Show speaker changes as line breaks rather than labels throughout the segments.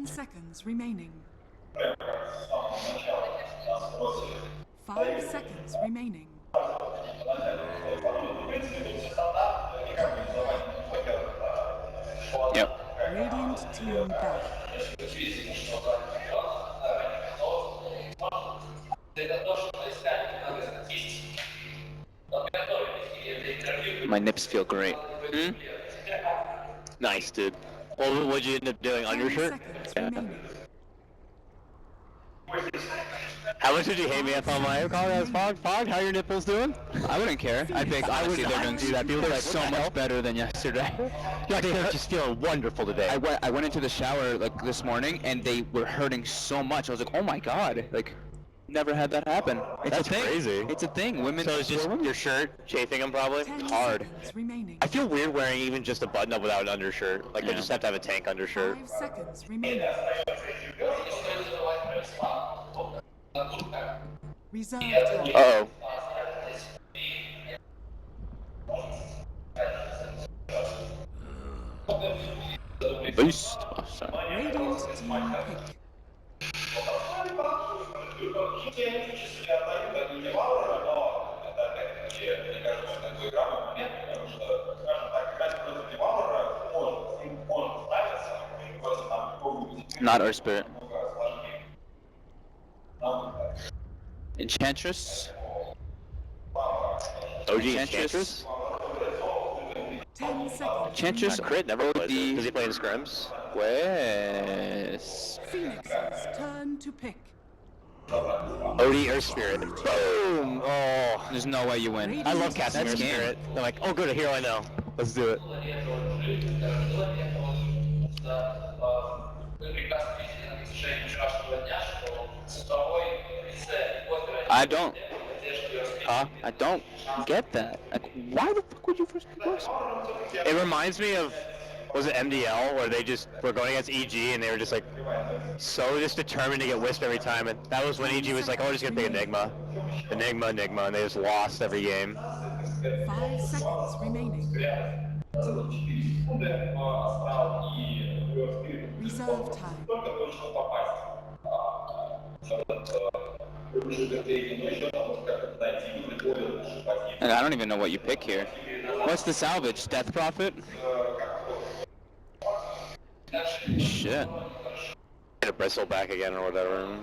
Seconds remaining. 5 seconds remaining.
Yep.
Radiant team back.
My nips feel great.
Hmm? Nice, dude. Well, what'd you end up doing?
10
Undershirt?
seconds
Yeah.
remaining.
How much did you hate me if I'm like, oh, that's Fog, how your nipples doing?
I wouldn't care. I'd be honestly, they're doing
do that. People
they're
are like,
so
what the
much
hell?
better than yesterday.
You're like, they're just feeling wonderful today.
I went into the shower like this morning and they were hurting so much. I was like, oh my god, like never had that happen. It's
That's
a thing.
crazy.
It's a thing. Women.
So it's just your shirt chafing them probably?
10
hard.
seconds remaining.
I feel weird wearing even just a button up without an undershirt. Like,
Yeah.
I just have to have a tank undershirt.
5 seconds remaining. Reserve time.
Uh-oh.
Boost. Oh, sorry.
Radiant team pick.
Not our spirit. Enchantress.
OG Enchantress?
10 seconds.
Enchantress.
Crit never plays
the-
it. Does he play in scrims?
Wes.
Phoenix's turn to pick.
OD or Spirit. Boom! Oh,
There's no way you win.
I love casting
That's
Air
game.
Spirit. They're like, oh good, a hero I know. Let's do it.
I don't. I don't get that. Like, why the fuck would you first pick us?
It reminds me of, was it MDL, where they just were going against EG and they were just like, so just determined to get Wisp every time, and that was when EG was like, oh, we're just gonna pick Enigma, and they just lost every game.
5 seconds remaining. Reserve time.
And I don't even know what you pick here. What's the salvage? Death Prophet? Shit.
Get a bristle back again or whatever.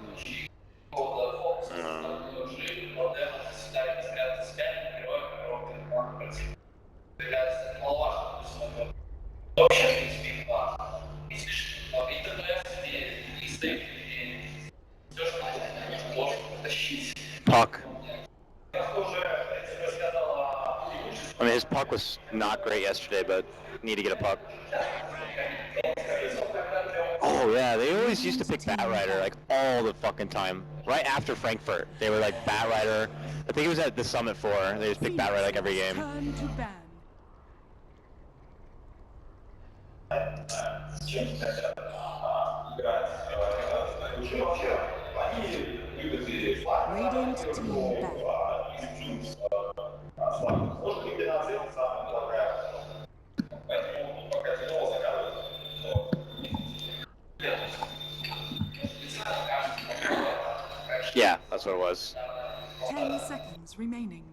Puck. I mean, his puck was not great yesterday, but need to get a puck. Oh yeah, they always used to pick Batrider like all the fucking time. Right after Frankfurt, they were like Batrider. I think it was at the Summit 4. They just picked Batrider like every game.
Turn to ban. Radiant team back.
Yeah, that's what it was.
10 seconds remaining.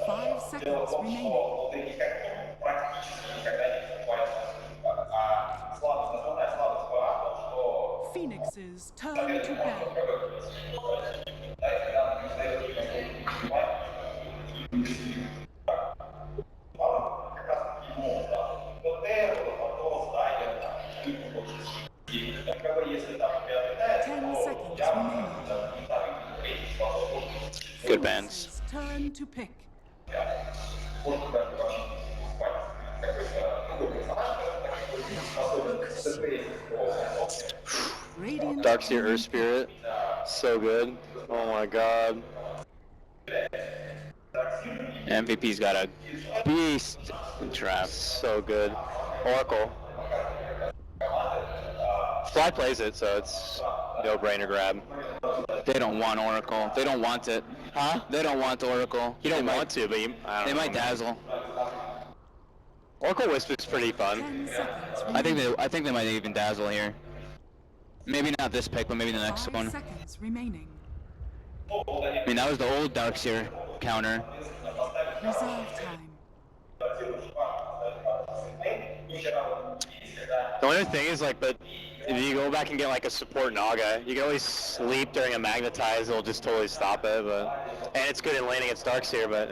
5 seconds remaining. Phoenix's turn to ban.
Good bands.
Turn to pick. Radiant
Darkseer Earth Spirit, so good. Oh my god.
MVP's got a beast trap.
So good. Oracle. Fly plays it, so it's no-brainer grab.
They don't want Oracle. They don't want it.
Huh?
They don't want Oracle.
You don't
They
want to, but
They might dazzle.
Oracle Wisp is pretty fun.
10 seconds
I
remaining.
think they might even dazzle here. Maybe not this pick, but maybe the next
5
one.
seconds remaining.
I mean, that was the old Darkseer counter.
Reserve time.
The only thing is, like, but if you go back and get like a support Naga, you can always sleep during a magnetize. It'll just totally stop it. But and it's good in laning against Darkseer, but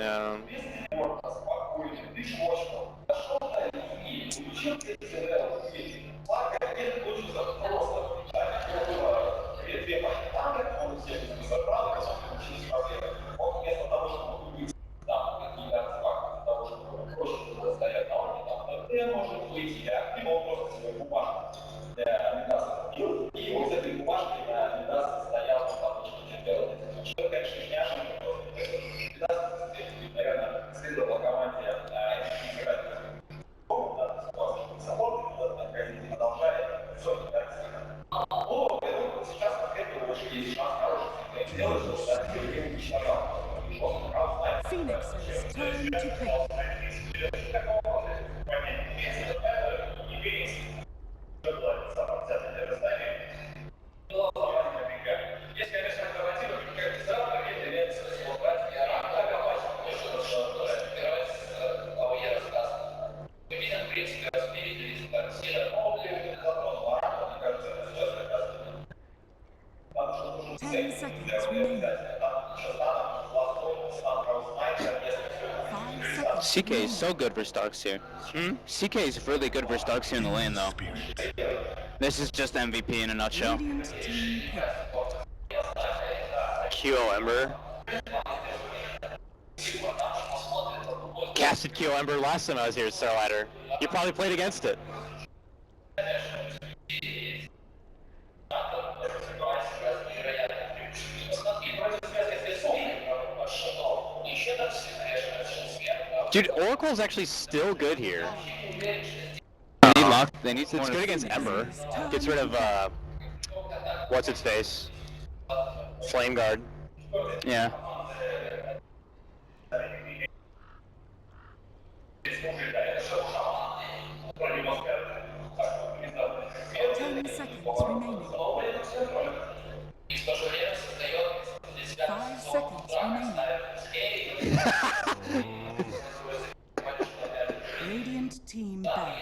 Phoenix's turn to pick. Seconds remaining. 5 seconds.
CK is so good for Darkseer. CK is really good for Darkseer in the lane, though. This is just MVP in a nutshell.
Radiant team pick.
QO Ember. Casted QO Ember last time I was here at Starladder. You probably played against it. Dude, Oracle's actually still good here.
They need lock. They need
It's good against Ember. Gets rid of, what's its face? Flame Guard.
Yeah.
Ten seconds remaining. 5 seconds remaining. Radiant team back.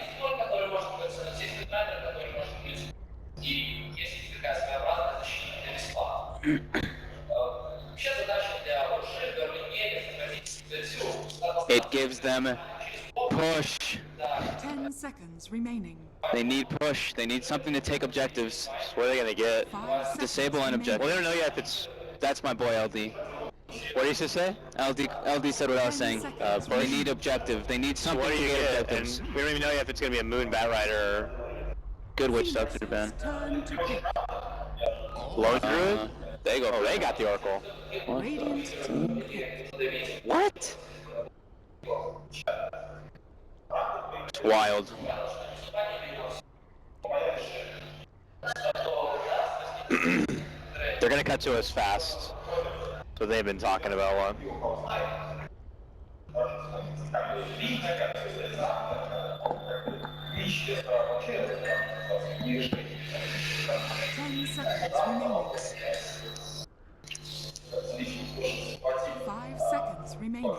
It gives them push.
10 seconds remaining.
They need push. They need something to take objectives.
What are they gonna get?
5 seconds
Disable and
remaining.
objective.
Well, they don't know yet if it's...
That's my boy LD.
What did you say?
LD said what I was saying. They need objective. They need
So
something
what do
to
you
get
get?
objectives.
And we don't even know yet if it's gonna be a Moon Batrider or
Good witch doctor ban.
Turn to pick.
Lone Druid.
They go.
Oh, they got the Oracle.
Radiant team pick.
What?
It's wild.
They're gonna cut to us fast. So they've been talking about one.
10 seconds remaining. 5 seconds remaining.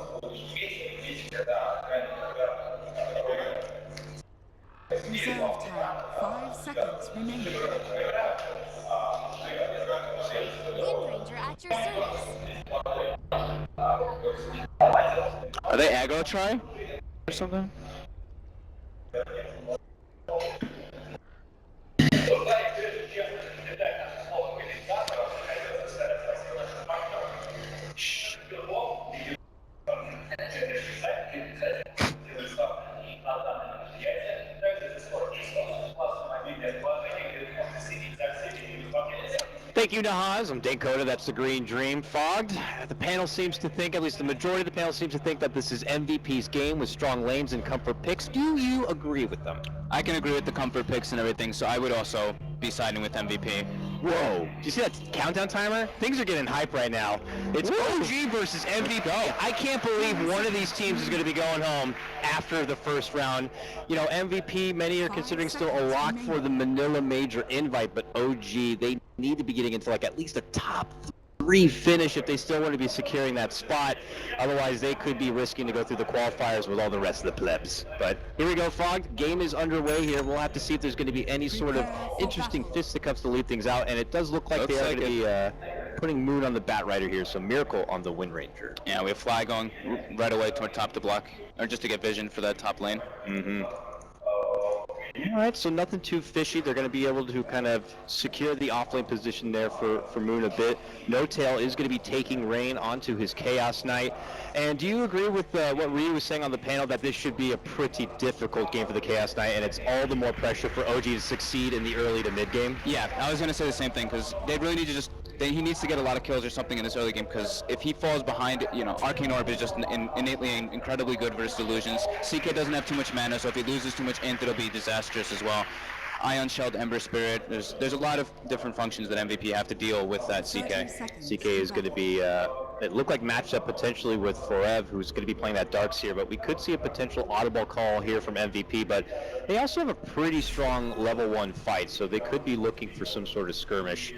Reserve time. 5 seconds remaining.
Wind Ranger at your service.
Are they aggro try or something?
Thank you, Nahaz. I'm Dakota. That's the Green Dream. Fogged. The panel seems to think, at least the majority of the panel seems to think that this is MVP's game with strong lanes and comfort picks. Do you agree with them?
I can agree with the comfort picks and everything, so I would also be siding with MVP.
Whoa, do you see that countdown timer? Things are getting hype right now. It's OG versus MVP. I can't believe one of these teams is going to be going home after the first round. You know, MVP, many are considering still a lock for the Manila Major invite, but OG, they need to be getting into like at least a top 3 finish if they still want to be securing that spot. Otherwise, they could be risking to go through the qualifiers with all the rest of the plebs. But here we go, Fog. Game is underway here. We'll have to see if there's going to be any sort of interesting fisticuffs to lead things out. And it does look like they are going to be putting Moon on the Bat Rider here. So Miracle on the Wind Ranger.
Yeah, we have Fly going right away toward top to block, or just to get vision for that top lane.
All right, so nothing too fishy. They're going to be able to kind of secure the offlane position there for Moon a bit. No Tail is going to be taking Rain onto his Chaos Knight. And do you agree with what Ryu was saying on the panel, that this should be a pretty difficult game for the Chaos Knight, and it's all the more pressure for OG to succeed in the early to mid game?
Yeah, I was going to say the same thing, because they really need to just... he needs to get a lot of kills or something in this early game, because if he falls behind, you know, Arcane Orb is just innately incredibly good versus Delusions. CK doesn't have too much mana, so if he loses too much int, it'll be disastrous as well. Ion Shelled, Ember Spirit, there's a lot of different functions that MVP have to deal with that CK.
CK is going to be, it looked like matched up potentially with Forev, who's going to be playing that Darkseer, but we could see a potential audible call here from MVP, but they also have a pretty strong level 1 fight, so they could be looking for some sort of skirmish.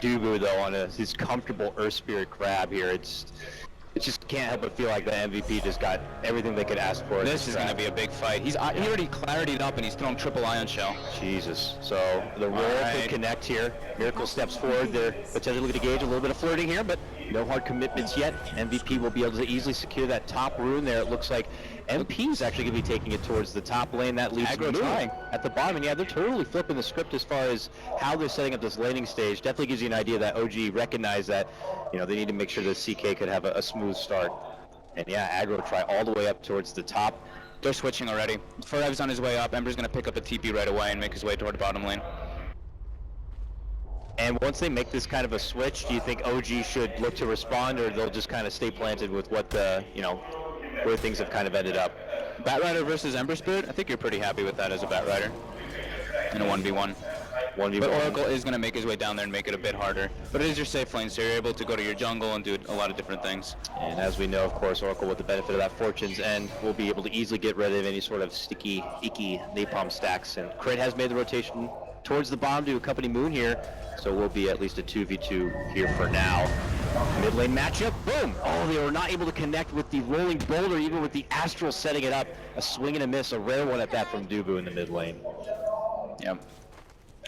Dubu, though, on his comfortable Earth Spirit grab here, it just can't help but feel like the MVP just got everything they could ask for.
This is going to be a big fight. He already clarityed up and he's throwing triple Ion Shell.
Jesus. So the roll could connect here. Miracle steps forward. They're potentially looking to gauge a little bit of flirting here, but no hard commitments yet. MVP will be able to easily secure that top rune there. It looks like MP is actually going to be taking it towards the top lane. That leaves Moon at the bottom. And yeah, they're totally flipping the script as far as how they're setting up this laning stage. Definitely gives you an idea that OG recognized that, you know, they need to make sure that CK could have a smooth start. And yeah, aggro try all the way up towards the top.
They're switching already. Forev's on his way up. Ember's going to pick up a TP right away and make his way toward the bottom lane.
And once they make this kind of a switch, do you think OG should look to respond, or they'll just kind of stay planted with what the, you know, where things have kind of ended up?
Batrider versus Ember Spirit? I think you're pretty happy with that as a Batrider in a 1v1. But Oracle is going to make his way down there and make it a bit harder. But it is your safe lane, so you're able to go to your jungle and do a lot of different things.
And as we know, of course, Oracle, with the benefit of that Fortune's End, will be able to easily get rid of any sort of sticky, icky napalm stacks. And Crit has made the rotation towards the bomb to accompany Moon here, so we'll be at least a 2v2 here for now. Mid lane matchup, boom! Oh, they were not able to connect with the rolling boulder, even with the Astral setting it up. A swing and a miss, a rare one at that from Dubu in the mid lane.
Yeah.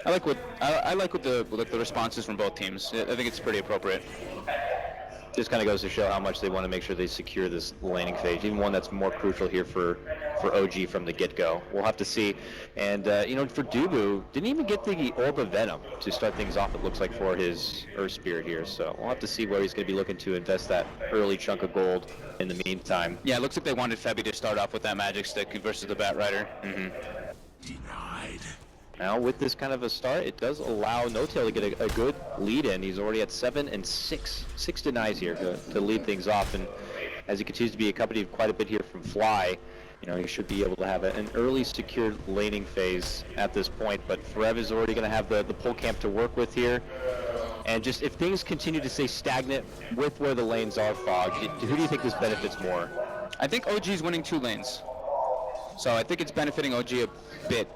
I like what the responses from both teams. I think it's pretty appropriate.
This kind of goes to show how much they want to make sure they secure this laning phase, even one that's more crucial here for OG from the get-go. We'll have to see. And, you know, for Dubu, didn't even get the Orb of Venom to start things off, it looks like, for his Earth Spirit here. So we'll have to see where he's going to be looking to invest that early chunk of gold in the meantime.
Yeah, it looks like they wanted Febby to start off with that Magic Stick versus the Batrider.
Denied.
Now, with this kind of a start, it does allow No Tail to get a good lead in. He's already at 7 and 6. 6 denies here to lead things off. And as he continues to be accompanied quite a bit here from Fly, you know, he should be able to have an early secured laning phase at this point. But Forev is already going to have the pull camp to work with here. And just if things continue to stay stagnant with where the lanes are, Fog, who do you think this benefits more?
I think OG's winning 2 lanes. So I think it's benefiting OG a bit.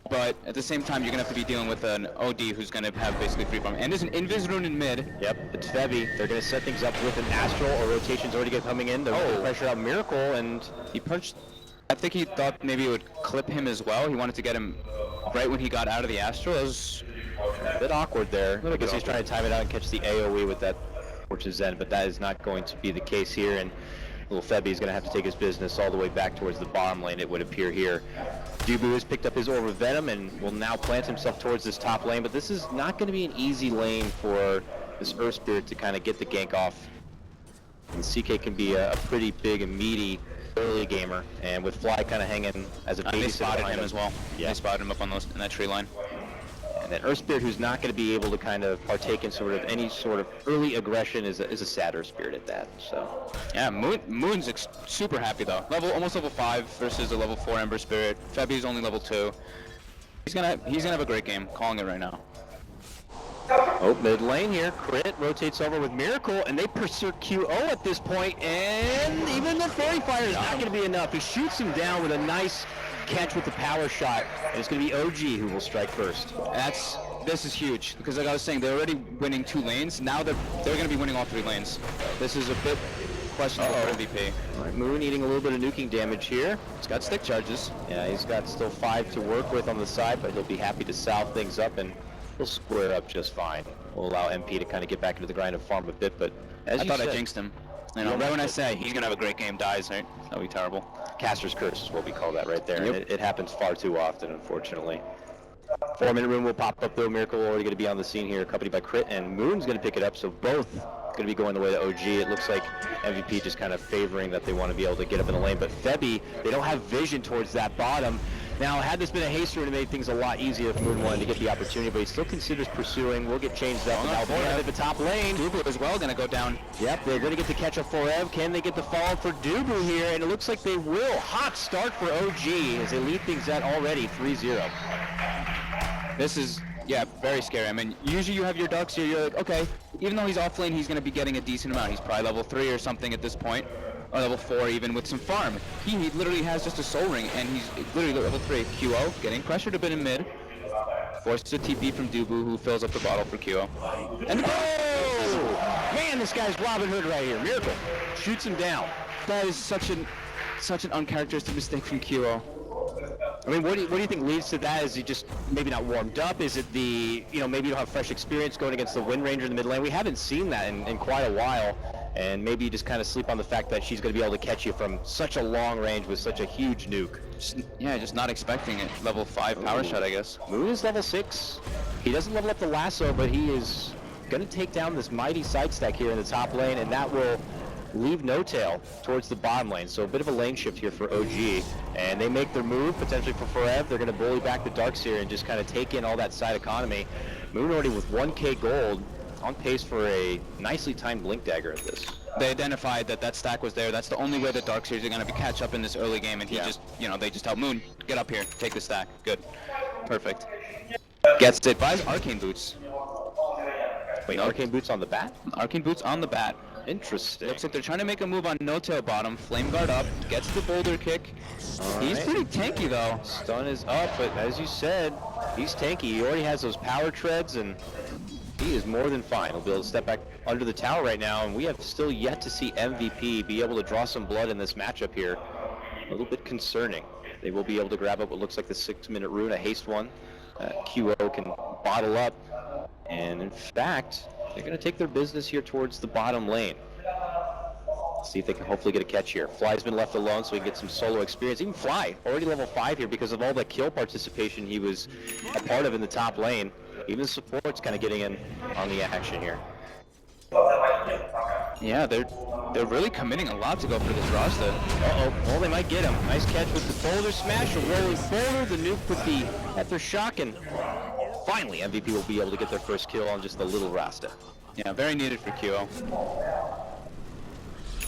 But at the same time, you're going to have to be dealing with an OD who's going to have basically free farm. And there's an Invis rune in mid.
Yep, it's Febby. They're going to set things up with an Astral, or rotation's already coming in. They're going to pressure out Miracle, and
he punched. I think he thought maybe it would clip him as well. He wanted to get him right when he got out of the Astral. It was
a bit awkward there. I guess he's trying to time it out and catch the AoE with that Fortune's End, but that is not going to be the case here. And little Febby is going to have to take his business all the way back towards the bottom lane, it would appear here. Dubu has picked up his Orb of Venom and will now plant himself towards this top lane, but this is not going to be an easy lane for this Earth Spirit to kind of get the gank off. And CK can be a pretty big and meaty early gamer, and with Fly kind of hanging as a baby.
They spotted him as well.
Yeah.
They spotted him up on in that tree line.
And then Earth Spirit, who's not going to be able to kind of partake in sort of any sort of early aggression, is a sad Earth Spirit at that. So
yeah, Moon's super happy though. Almost level 5 versus a level 4 Ember Spirit. Febby's only level 2. He's gonna have a great game. Calling it right now.
Oh, mid lane here. Crit rotates over with Miracle, and they pursue QO at this point, and even the Fairy Fire is not going to be enough. He shoots him down with a nice catch with the power shot, and it's going to be OG who will strike first.
This is huge, because like I was saying, they're already winning 2 lanes. Now they're going to be winning all 3 lanes. This is a bit questionable for MVP.
All right, Moon eating a little bit of nuking damage here.
He's got stick charges.
Yeah, he's got still 5 to work with on the side, but he'll be happy to salve things up, and he'll square up just fine. We'll allow MP to kind of get back into the grind and farm a bit, but as you said,
I jinxed him. You know, right when I say he's going to have a great game, dies, right? That'll be terrible.
Caster's Curse is what we call that right there.
Yep.
And it happens far too often, unfortunately. 4-minute rune will pop up though. Miracle already going to be on the scene here, accompanied by Crit, and Moon's going to pick it up, so both going to be going the way of OG. It looks like MVP just kind of favoring that they want to be able to get up in the lane, but Febby, they don't have vision towards that bottom. Now, had this been a haste rune, it made things a lot easier if Moon wanted to get the opportunity, but he still considers pursuing. We'll get changed up. Now, at the top lane.
Dubu as well going to go down.
Yep, they're going to get the catch up for Ev. Can they get the follow for Dubu here? And it looks like they will. Hot start for OG as they lead things at already 3-0.
This is, yeah, very scary. I mean, usually you have your Ducks here, you're like, okay, even though he's off lane, he's going to be getting a decent amount. He's probably level 3 or something at this point, or level 4 even with some farm. He literally has just a soul ring, and he's literally level 3. QO, getting pressured a bit in mid. Forces a TP from Dubu, who fills up the bottle for QO. And
oh! Man, this guy's Robin Hood right here. Miracle shoots him down.
That is such an uncharacteristic mistake from QO.
I mean, what do you think leads to that? Is he just maybe not warmed up? Is it the, maybe you don't have fresh experience going against the Wind Ranger in the mid lane? We haven't seen that in quite a while, and maybe you just kind of sleep on the fact that she's going to be able to catch you from such a long range with such a huge nuke.
Just not expecting it. Level 5 power shot, I guess.
Moon is level 6. He doesn't level up the lasso, but he is going to take down this mighty side stack here in the top lane, and that will leave No Tail towards the bottom lane. So a bit of a lane shift here for OG, and they make their move potentially for Forev. They're going to bully back the Darks here and just kind of take in all that side economy. Moon already with 1k gold, on pace for a nicely timed Blink Dagger at this.
They identified that stack was there. That's the only way the Darkseers are going to catch up in this early game, and he just, they just tell Moon, get up here, take the stack. Good. Perfect. Gets it. Buys Arcane Boots.
Wait, Arcane Boots on the bat?
Arcane Boots on the bat.
Interesting.
Looks like they're trying to make a move on No Tail bottom. Flame Guard up, gets the boulder kick. He's pretty tanky though.
Stun is up, but as you said, he's tanky. He already has those power treads, and he is more than fine. He'll be able to step back under the tower right now, and we have still yet to see MVP be able to draw some blood in this matchup here. A little bit concerning. They will be able to grab up what looks like the 6-minute rune, a haste one. QO can bottle up, and in fact, they're going to take their business here towards the bottom lane. See if they can hopefully get a catch here. Fly's been left alone so he can get some solo experience. Even Fly, already level 5 here because of all the kill participation he was a part of in the top lane. Even the support's kind of getting in on the action here.
Yeah, they're really committing a lot to go for this roster.
Uh-oh, well, they might get him. Nice catch with the boulder smash, a rolling boulder, the nuke with the Ether Shock, and finally MVP will be able to get their first kill on just a little Rasta.
Yeah, very needed for QO.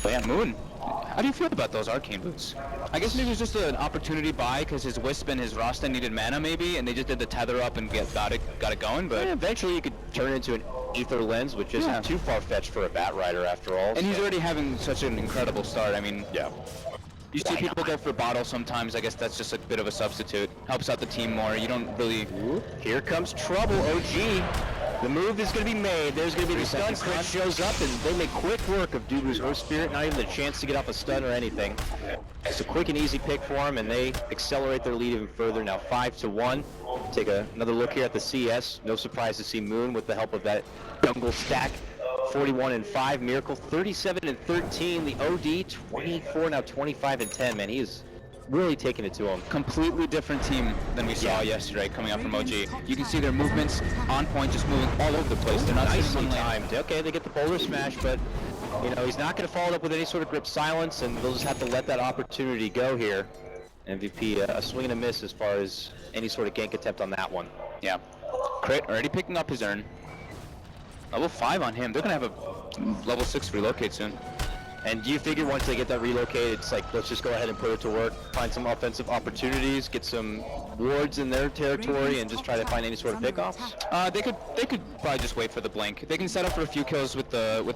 But yeah, Moon, how do you feel about those Arcane Boots? I guess maybe it was just an opportunity buy because his Wisp and his Rasta needed mana maybe, and they just did the tether up and got it going, but...
Yeah, eventually you could turn it into an Ether Lens, which isn't too far-fetched for a Bat Rider after all.
And he's already having such an incredible start, I mean...
Yeah.
You see people go for bottle sometimes, I guess that's just a bit of a substitute. Helps out the team more, you don't really...
Here comes trouble, OG. The move is going to be made. There's going to be the stun. Crit shows up, and they make quick work of Dubu's Earth Spirit. Not even the chance to get off a stun or anything. It's a quick and easy pick for him, and they accelerate their lead even further. Now 5-1. Take another look here at the CS. No surprise to see Moon with the help of that jungle stack. 41-5. Miracle 37-13. The OD 24, now 25-10. Man, he is really taking it to him.
Completely different team than we saw yesterday coming out from OG. You can see their movements on point, just moving all over the place. They're not
nicely timed. Okay, they get the boulder smash, but he's not going to follow it up with any sort of grip silence, and they'll just have to let that opportunity go here. MVP, a swing and a miss as far as any sort of gank attempt on that one.
Yeah. Crit already picking up his urn. Level 5 on him. They're going to have a level 6 relocate soon.
And do you figure once they get that relocated, it's like, let's just go ahead and put it to work, find some offensive opportunities, get some wards in their territory, and just try to find any sort of pickoffs?
They could probably just wait for the blink. They can set up for a few kills with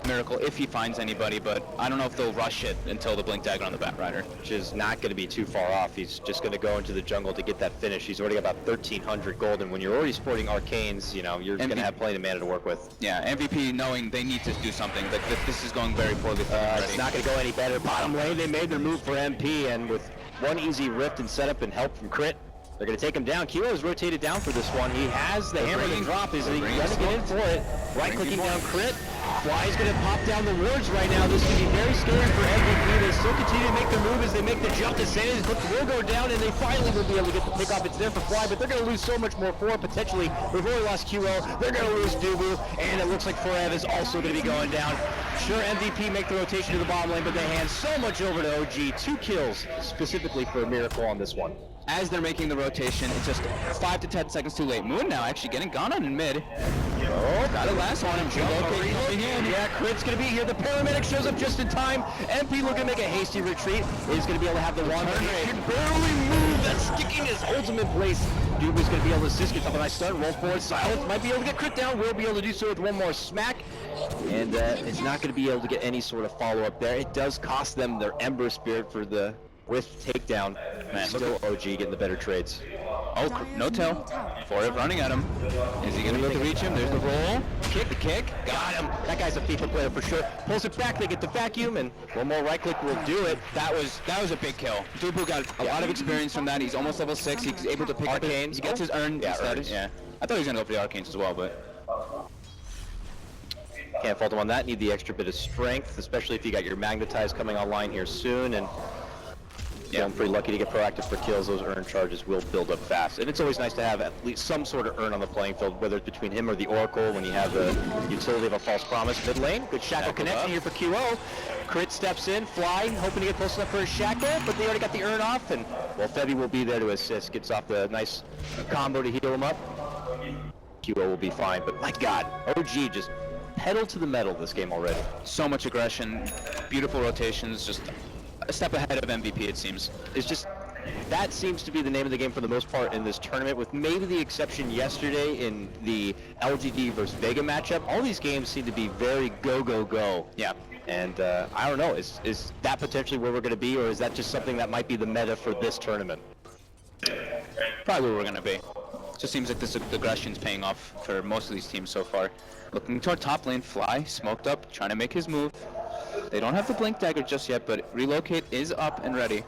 Miracle if he finds anybody, but I don't know if they'll rush it until the blink dagger on the Batrider.
Which is not going to be too far off. He's just going to go into the jungle to get that finish. He's already got about 1,300 gold, and when you're already sporting arcanes, you know, you're going to have plenty of mana to work with.
Yeah, MVP knowing they need to do something. Like this is going very poorly for them.
It's not going to go any better. Bottom lane, they made their move for MP, and with one easy rift and setup and help from Crit, they're going to take him down. Kilo is rotated down for this one. He has the hammer to drop. Is he going to get in for it? Right-clicking down Crit. Fly's going to pop down the wards right now. This can be very scary for MVP. They still continue to make their move as they make the jump to Sandy's hook will go down, and they finally will be able to get the pick off. It's there for Fly, but they're going to lose so much more for potentially. We've already lost QO. They're going to lose Dubu, and it looks like Forev is also going to be going down. Sure, MVP make the rotation to the bottom lane, but they hand so much over to OG. 2 kills specifically for Miracle on this one.
As they're making the rotation, it's just 5 to 10 seconds too late. Moon now actually getting gone on in mid.
Oh,
got it last on him.
Yeah, Crit's going to be here. The paramedic shows up just in time. MP looking to make a hasty retreat. Is going to be able to have the wand. He can barely move. That stickiness holds him in place. Dubu's going to be able to assist. Gets up a nice stun. Roll forward. Silence might be able to get Crit down. Will be able to do so with one more smack. And it's not going to be able to get any sort of follow-up there. It does cost them their Ember Spirit for the with takedown. Man, still OG getting the better trades.
Oh, no tell. Forev running at him. Is he going to be able to reach him? There's the roll. Kick, the kick.
Got him. That guy's a FIFA player for sure. Pulls it back. They get the vacuum, and one more right click will do it.
That was a big kill. Dubu got a lot of experience from that. He's almost level 6. He's able to pick
Arcanes.
He gets his urn instead. Yeah. I thought he was going to go for the Arcanes as well, but...
Can't fault him on that. Need the extra bit of strength, especially if you got your Magnetize coming online here soon, and yeah, I'm pretty lucky to get proactive for kills. Those urn charges will build up fast, and it's always nice to have at least some sort of urn on the playing field, whether it's between him or the Oracle when you have the utility of a false promise. Mid lane, good shackle connection here for QO. Crit steps in, Fly hoping to get close enough for his shackle, but they already got the urn off, and well, Febby will be there to assist. Gets off the nice combo to heal him up. QO will be fine, but my God, OG just pedal to the metal this game already.
So much aggression, beautiful rotations, just a step ahead of MVP it seems.
It's just, that seems to be the name of the game for the most part in this tournament, with maybe the exception yesterday in the LGD versus Vega matchup. All these games seem to be very go, go, go.
Yeah.
And I don't know, is that potentially where we're going to be, or is that just something that might be the meta for this tournament?
Probably where we're going to be. Just seems like this aggression's paying off for most of these teams so far. Looking toward top lane, Fly, smoked up, trying to make his move. They don't have the Blink Dagger just yet, but Relocate is up and ready.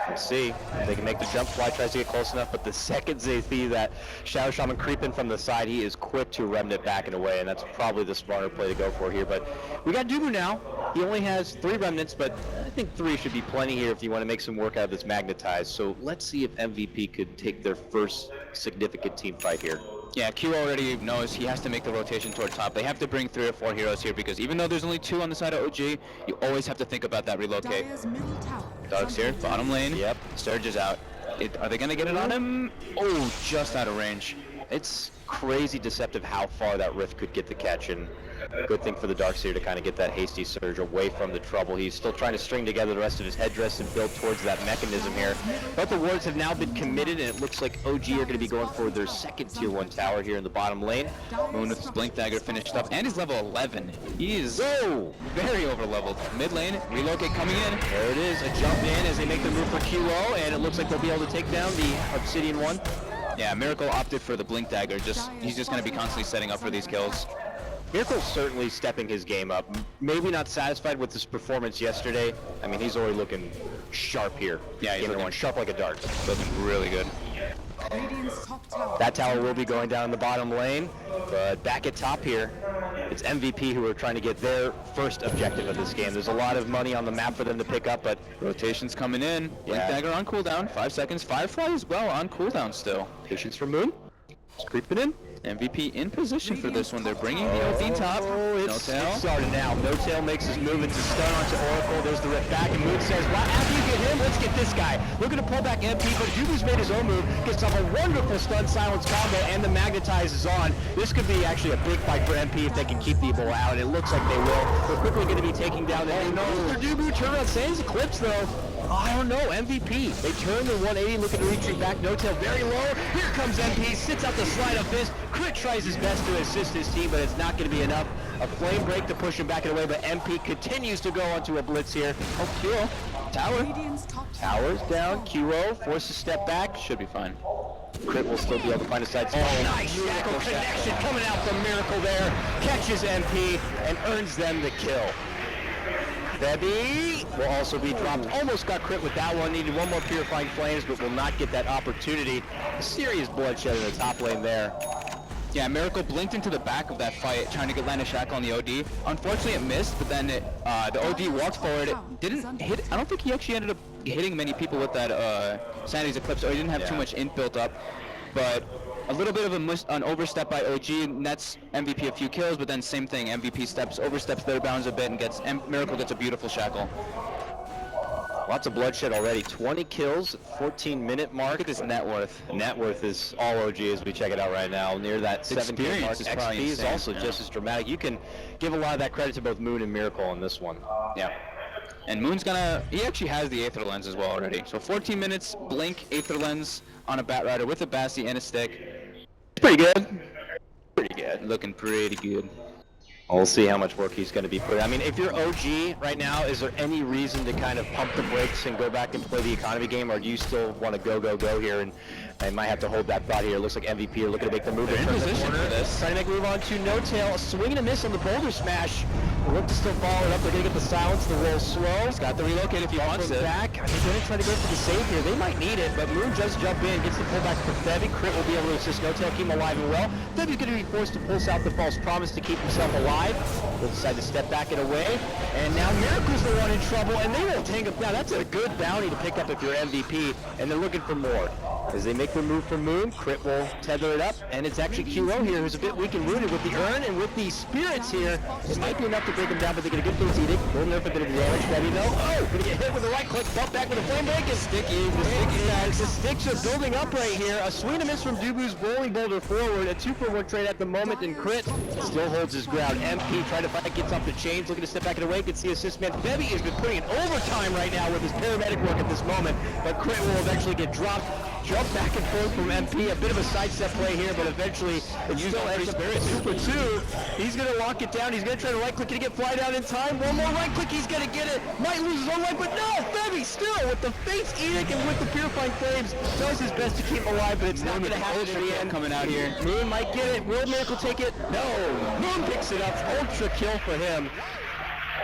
Let's see if they can make the jump. Fly tries to get close enough, but the second they see that Shadow Shaman creeping from the side, he is quick to remnant back and away, and that's probably the smarter play to go for here. But we got Dubu now. He only has 3 remnants, but I think 3 should be plenty here if you want to make some work out of this Magnetize. So let's see if MVP could take their first significant team fight here.
Yeah, Q already knows he has to make the rotation toward top. They have to bring 3 or 4 heroes here because even though there's only 2 on the side of OG, you always have to think about that relocate. Dog's here, bottom lane.
Yep.
Surge is out. Are they going to get it on him? Oh, just out of range.
It's crazy deceptive how far that Rift could get the catch, and good thing for the Darkseer to kind of get that hasty surge away from the trouble. He's still trying to string together the rest of his headdress and build towards that mechanism here. But the wards have now been committed, and it looks like OG are going to be going for their second tier 1 tower here in the bottom lane.
Moon with his Blink Dagger finished up, and he's level 11. He is very over leveled. Mid lane, Relocate coming in.
There it is, a jump in as they make the move for QO, and it looks like they'll be able to take down the Obsidian one.
Yeah, Miracle opted for the Blink Dagger. He's just going to be constantly setting up for these kills.
Miracle's certainly stepping his game up. Maybe not satisfied with his performance yesterday. I mean, he's already looking sharp here.
Yeah, he's looking
sharp like a dart.
Looking really good.
That tower will be going down in the bottom lane, but back at top here, it's MVP who are trying to get their first objective of this game. There's a lot of money on the map for them to pick up, but
rotation's coming in. Blink Dagger on cooldown, 5 seconds. Firefly as well on cooldown still.
Patience from Moon. It's creeping in.
MVP in position for this one. They're bringing the OD top.
Oh, it's started now. No Tail makes his move. It's a stun onto Oracle. There's the rip back, and Moon says, well, after you get him, let's get this guy. Looking to pull back MP, but Dubu's made his own move. Gets off a wonderful stun silence combo, and the Magnetize is on. This could be actually a big fight for MP if they can keep the Ebola out. It looks like they will. They're quickly going to be taking down the Dubu. Turn around. Sans Eclipse, though. I don't know, MVP. They turn the 180, looking to retreat back. No Tail very low. Here comes MP, sits out the slide of fist. Crit tries his best to assist his team, but it's not going to be enough. A flame break to push him back and away, but MP continues to go onto a blitz here. Oh, QO. Tower. Tower's down. QO forces to step back. Should be fine. Crit will still be able to find a side spot. Oh, nice shackle connection coming out from Miracle there. Catches MP and earns them the kill. Bebby will also be dropped. Almost got crit with that one. Needed one more Purifying Flames, but will not get that opportunity. A serious bloodshed in the top lane there.
Yeah, Miracle blinked into the back of that fight, trying to get land a shackle on the OD. Unfortunately, it missed, but then the OD walked forward. It didn't hit. I don't think he actually ended up hitting many people with that Sanity's Eclipse, or he didn't have too much int built up. But a little bit of an overstep by OG, nets MVP a few kills, but then same thing, MVP oversteps their bounds a bit and Miracle gets a beautiful shackle.
Lots of bloodshed already. 20 kills, 14-minute mark.
Look at this net worth.
Net worth is all OG as we check it out right now. Near that 7K mark. XP is also just as dramatic. You can give a lot of that credit to both Moon and Miracle on this one.
Yeah. And Moon's he actually has the Aether Lens as well already. So 14 minutes, Blink, Aether Lens on a Batrider with a Bassi and a stick.
Pretty good. Pretty good.
Looking pretty good.
We'll see how much work he's going to be putting. I mean, if you're OG right now, is there any reason to kind of pump the brakes and go back and play the economy game, or do you still want to go here? And I might have to hold that thought here. It looks like MVP are looking to make the move.
They're in position for this.
Trying to make a move on to No Tail. A swing and a miss on the boulder smash. They look to still follow it up. They're going to get the silence. The roll slow. He's got the relocate if he wants it. Back. I think they're going to try to go for the save here. They might need it, but Moon does jump in, gets the pullback for Febby. Crit will be able to assist No Tail, keep him alive and well. Febby's going to be forced to pulse out the false promise to keep himself alive. He'll decide to step back and away. And now Miracle's the one in trouble, and they won't tank him down. That's a good bounty to pick up if you're MVP, and they're looking for more. As they make the move for Moon, Crit will tether it up, and it's actually QO here who's a bit weak and wounded with the urn and with the spirits here. It might be enough to break him down, but they get a good things eating. Will nerf a bit of damage. Febby though. Oh, gonna get hit with a right click, bump back with a flame break, and sticky. The sticks are building up right here. A swing and a miss from Dubu's rolling boulder forward. A 2-for-1 trade at the moment, and Crit still holds his ground. MP trying to fight, gets off the chains, looking to step back and away, gets the assist man. Febby has been putting in overtime right now with his paramedic work at this moment, but Crit will eventually get dropped. Jump back and forth from MP, a bit of a sidestep play here, but eventually it still ends up 2-for-2. He's going to lock it down. He's going to try to right click. Can he get fly down in time? One more right click. He's going to get it. Might lose his own life, but no! Febby still with the Fate's Edict and with the Purifying Flames does his best to keep him alive, but it's not going to happen in the end.
Coming out here.
Moon might get it. Will Miracle take it? No! Moon picks it up. Ultra kill for him.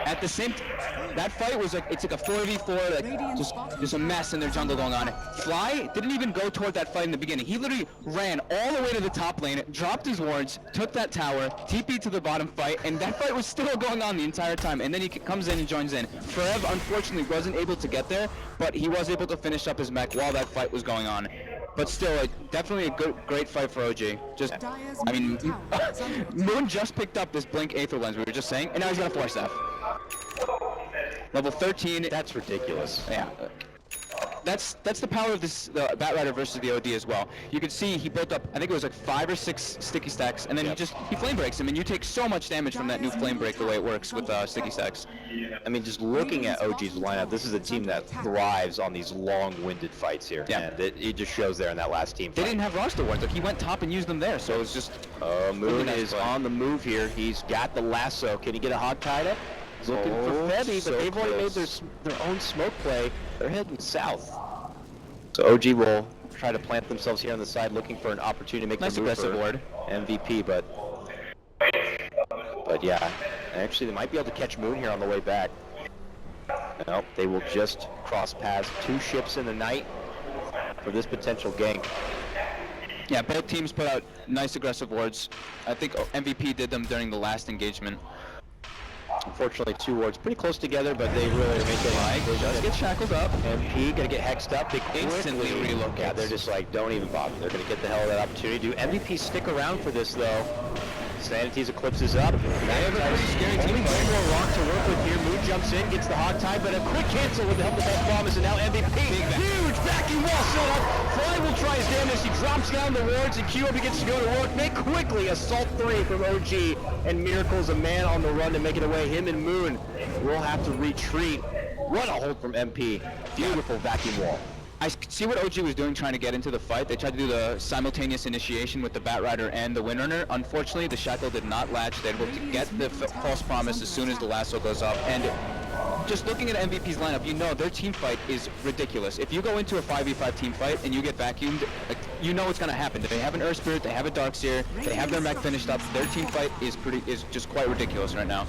At the same that fight was it's like a 4v4, like just a mess in their jungle going on. Fly didn't even go toward that fight in the beginning. He literally ran all the way to the top lane, dropped his wards, took that tower, TP'd to the bottom fight, and that fight was still going on the entire time. And then he comes in and joins in. Trev unfortunately wasn't able to get there, but he was able to finish up his mech while that fight was going on. But still, definitely a great fight for OG. I mean, Moon just picked up this Blink Aether Lens we were just saying, and now he's got a 4-staff. Level 13.
That's ridiculous.
Yeah. That's the power of this Batrider versus the OD as well. You can see he built up, I think it was like 5 or 6 sticky stacks, and then he flame breaks him, and you take so much damage from that new flame break the way it works with sticky stacks.
I mean, just looking at OG's lineup, this is a team that thrives on these long-winded fights here.
Yeah.
And it just shows there in that last team fight.
They didn't have roster wards. Like, he went top and used them there, so it's just...
Moon is on the move here. He's got the lasso. Can he get a hog tied up? He's looking for Febby, but they've already made their own smoke play. They're heading south. So OG will try to plant themselves here on the side, looking for an opportunity to make
nice
the move
aggressive ward.
MVP, but yeah, actually they might be able to catch Moon here on the way back. No, they will just cross paths. 2 ships in the night for this potential gank.
Yeah, both teams put out nice aggressive wards. I think MVP did them during the last engagement.
Unfortunately, two wards pretty close together, but they really are making
They just get shackled up.
MP gonna get hexed up. They
Instantly
quickly
relocate.
Yeah, they're just like, don't even bother. They're gonna get the hell of that opportunity. Do MVP stick around for this though? Sanity's Eclipse is up.
They have a pretty scary team
Only
fight.
one more rock to work with here. Moon jumps in, gets the hog tie, but a quick cancel with the help of that promise, and now MVP. Huge vacuum wall set up. Fly will try his damnedest. He drops down the wards, and QO begins to go to work. Make quickly assault 3 from OG, and Miracle's a man on the run to make it away. Him and Moon will have to retreat. What a hold from MP. Beautiful vacuum wall.
I see what OG was doing trying to get into the fight. They tried to do the simultaneous initiation with the Batrider and the Windrunner. Unfortunately, the Shackle did not latch. They were able to get the false promise as soon as the lasso goes up. And just looking at MVP's lineup, you know their team fight is ridiculous. If you go into a 5v5 team fight and you get vacuumed, like, you know what's going to happen. They have an Earth Spirit, they have a Darkseer, they have their mech finished up. Their team fight is just quite ridiculous right now.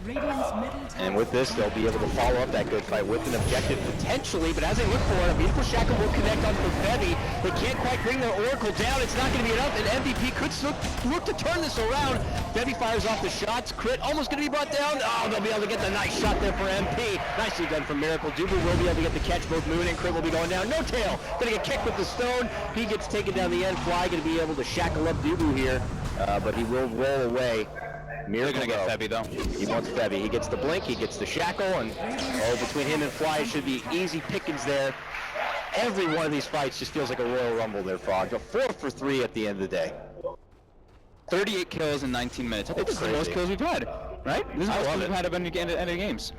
Radiant's middle tower.
And with this, they'll be able to follow up that good fight with an objective potentially, but as they look for it, a beautiful Shackle will connect on for Febby. They can't quite bring their Oracle down. It's not going to be enough, and MVP could still look to turn this around. Febby fires off the shots. Crit almost going to be brought down. Oh, they'll be able to get the nice shot there for MP. Nicely done from Miracle. Dubu will be able to get the catch. Both Moon and Crit will be going down. No tail. Going to get kicked with the stone. He gets taken down the end. Fly going to be able to shackle up Dubu here, but he will roll away. Miracle
They're gonna get Febby though.
He wants Febby. He gets the blink, he gets the shackle, and between him and Fly, it should be easy pickings there. Every one of these fights just feels like a Royal Rumble there, Frog. A 4 for 3 at the end of the day.
38 kills in 19 minutes. I think this is the most kills we've had, right? This is the most kills we've had of any games.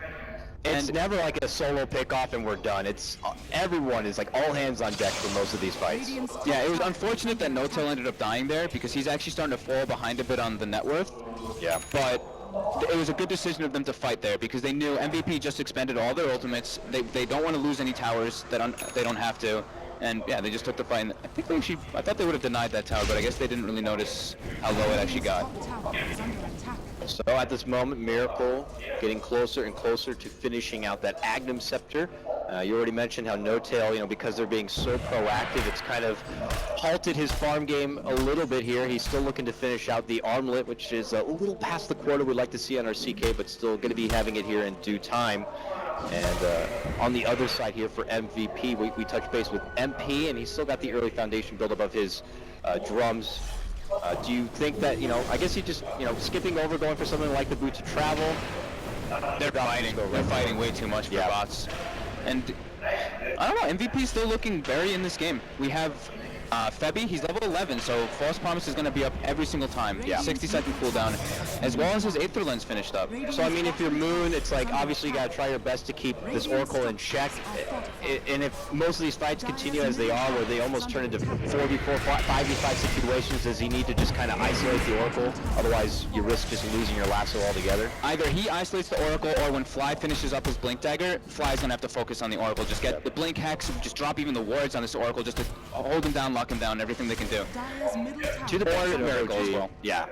It's never like a solo pick-off and we're done. It's everyone is like all hands on deck for most of these fights.
Yeah, it was unfortunate that No-Tail ended up dying there because he's actually starting to fall behind a bit on the net worth.
Yeah.
But it was a good decision of them to fight there because they knew MVP just expended all their ultimates. They don't want to lose any towers. They don't have to. And yeah, they just took the fight. And I thought they would have denied that tower, but I guess they didn't really notice how low it actually got.
Tower is under attack.
So at this moment, Miracle getting closer and closer to finishing out that Agnum Scepter. You already mentioned how No-Tail, because they're being so proactive, it's kind of halted his farm game a little bit here. He's still looking to finish out the Armlet, which is a little past the quota we'd like to see on our CK, but still going to be having it here in due time. And on the other side here for MVP, we touch base with MP, and he's still got the early foundation build above his drums. Do you think that, I guess he just, skipping over, going for something like the Boots of Travel?
They're fighting. They're fighting way too much for bots. And I don't know, MVP's still looking very in this game. We have Febby, he's level 11, so False Promise is going to be up every single time. Yeah. 60-second cooldown, as well as his Aether Lens finished up.
So I mean, if you're Moon, it's like obviously you got to try your best to keep this Oracle in check. And if most of these fights continue as they are, where they almost turn into 4v4, 5v5 situations, does he need to just kind of isolate the Oracle? Otherwise, you risk just losing your lasso altogether.
Either he isolates the Oracle, or when Fly finishes up his Blink Dagger, Fly's going to have to focus on the Oracle. Just get the Blink Hex, just drop even the wards on this Oracle, just to hold him down, lock him down, everything they can do.
Dire's middle tower.
To the benefit of
Miracle as well.
Yeah,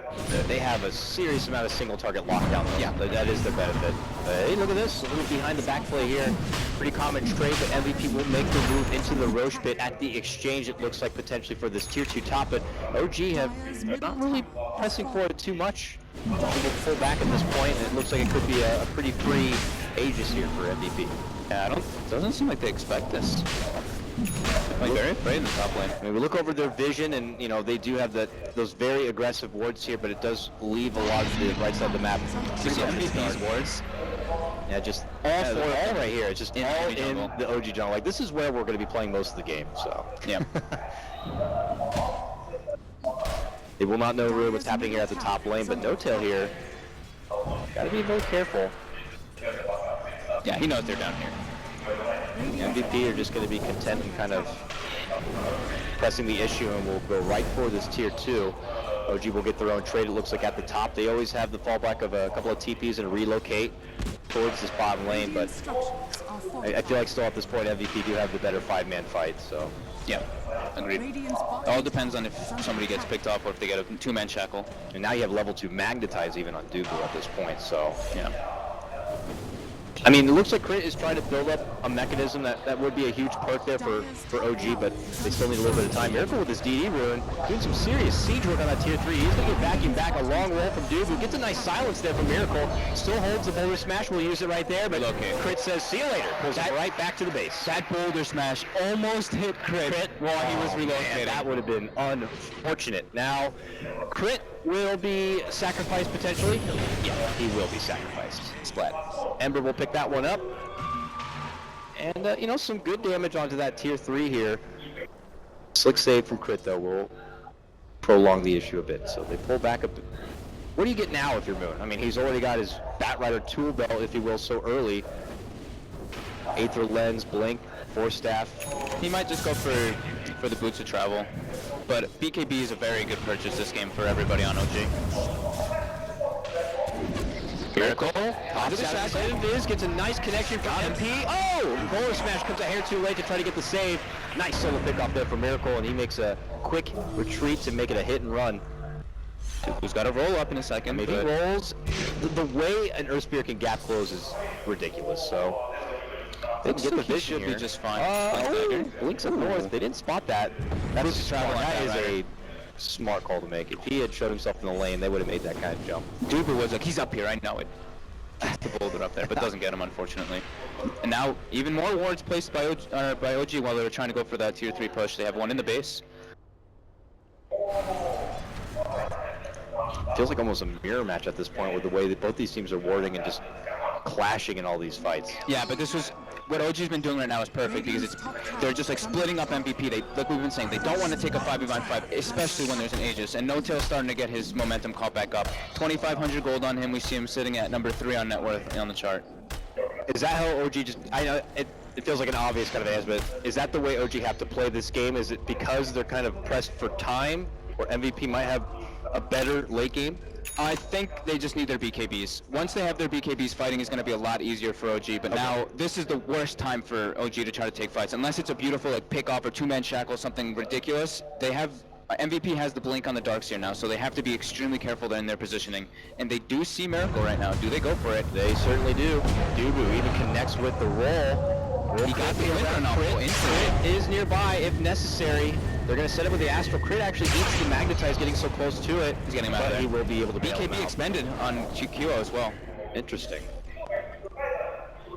they have a serious amount of single target lockdown. Yeah, that is their benefit. Hey, look at this, a little behind the back play here. Pretty common trade, but MVP will make the move into the Roche pit at the exchange, it looks like, potentially for this tier 2 top, but OG have not really pressing for it too much. They will pull back at this point, and it looks like it could be a pretty free Aegis here for MVP.
Yeah, doesn't seem like they expect this. Like very afraid in the top lane.
I mean, we look over their vision, and they do have those very aggressive wards here, but it does leave a lot of the right side of the map.
You see MVP's wards?
Yeah, just all four, all right here. It's just all in the OG jungle. Like, this is where we're going to be playing most of the game. So
yeah.
They will not know really what's happening here at the top lane, but No-Tail here, got to be very careful.
Yeah, he knows they're down here.
MVP are just going to be content and kind of pressing the issue, and we'll go right for this tier 2. OG will get their own trade, it looks like, at the top. They always have the fallback of a couple of TPs and relocate towards this bottom lane, but I feel like still at this point MVP do have the better 5-man fight, so.
Yeah, agreed. It all depends on if somebody gets picked up or if they get a 2-man shackle.
And now you have level 2 magnetize even on Dubu at this point, so.
Yeah.
I mean, it looks like Crit is trying to build up a mechanism that would be a huge perk there for OG, but they still need a little bit of time. Miracle with his DD rune, doing some serious siege work on that tier 3. He's going to get backing back a long roll from Dubu. Gets a nice silence there from Miracle. Still holds the boulder smash. We'll use it right there, but Crit says, see you later. Pulls that right back to the base.
That boulder smash almost hit Crit while he was relocating.
That would have been unfortunate. Now, Crit will be sacrificed potentially. Yeah, he will be sacrificed. Splat. Ember will pick that one up. And, you know, some good damage onto that tier 3 here. Slick save from Crit, though, will prolong the issue a bit. So they pull back up. What do you get now if you're Moon? I mean, he's already got his Batrider tool belt, if you will, so early. Aether Lens, Blink, Force Staff.
He might just go for the Boots of Travel. But BKB is a very good purchase this game for everybody on OG.
Miracle, pops out of Viz, gets a nice connection from MP. Oh! Boulder Smash comes a hair too late to try to get the save. Nice solo pick off there for Miracle, and he makes a quick retreat to make it a hit and run.
Who's got to roll up in a second.
Maybe he rolls. The way an Earth Spear can gap close is ridiculous, so... They can get the vision
should
here.
be just fine.
Blinks up north. They didn't spot that. That's smart. That is a smart call to make. If he had showed himself in the lane, they would have made that kind of jump.
Dubu was like, he's up here, I know it. Gets the boulder up there, but doesn't get him, unfortunately. And now, even more wards placed by OG while they were trying to go for that tier 3 push. They have one in the base.
Feels like almost a mirror match at this point with the way that both these teams are warding and just clashing in all these fights.
Yeah, but this was... What OG's been doing right now is perfect because they're just like splitting up MVP. Like we've been saying, they don't want to take a 5v5, especially when there's an Aegis. And No Tail's starting to get his momentum caught back up. 2,500 gold on him. We see him sitting at number 3 on net worth on the chart.
Is that how OG just... I know it feels like an obvious kind of answer, but is that the way OG have to play this game? Is it because they're kind of pressed for time, or MVP might have a better late game?
I think they just need their BKBs. Once they have their BKBs, fighting is going to be a lot easier for OG, but now this is the worst time for OG to try to take fights. Unless it's a beautiful like pick-off or two-man shackle, something ridiculous. They have... MVP has the blink on the Darkseer now, so they have to be extremely careful in their positioning. And they do see Miracle right now. Do they go for it?
They certainly do. Dubu even connects with the roll.
He got the around
Crit is nearby if necessary. They're going to set it with the Astral. Crit actually eats the Magnetize getting so close to it.
He's getting him out of there.
He will be able to bail him
BKB
out.
expended on QO as well.
Interesting.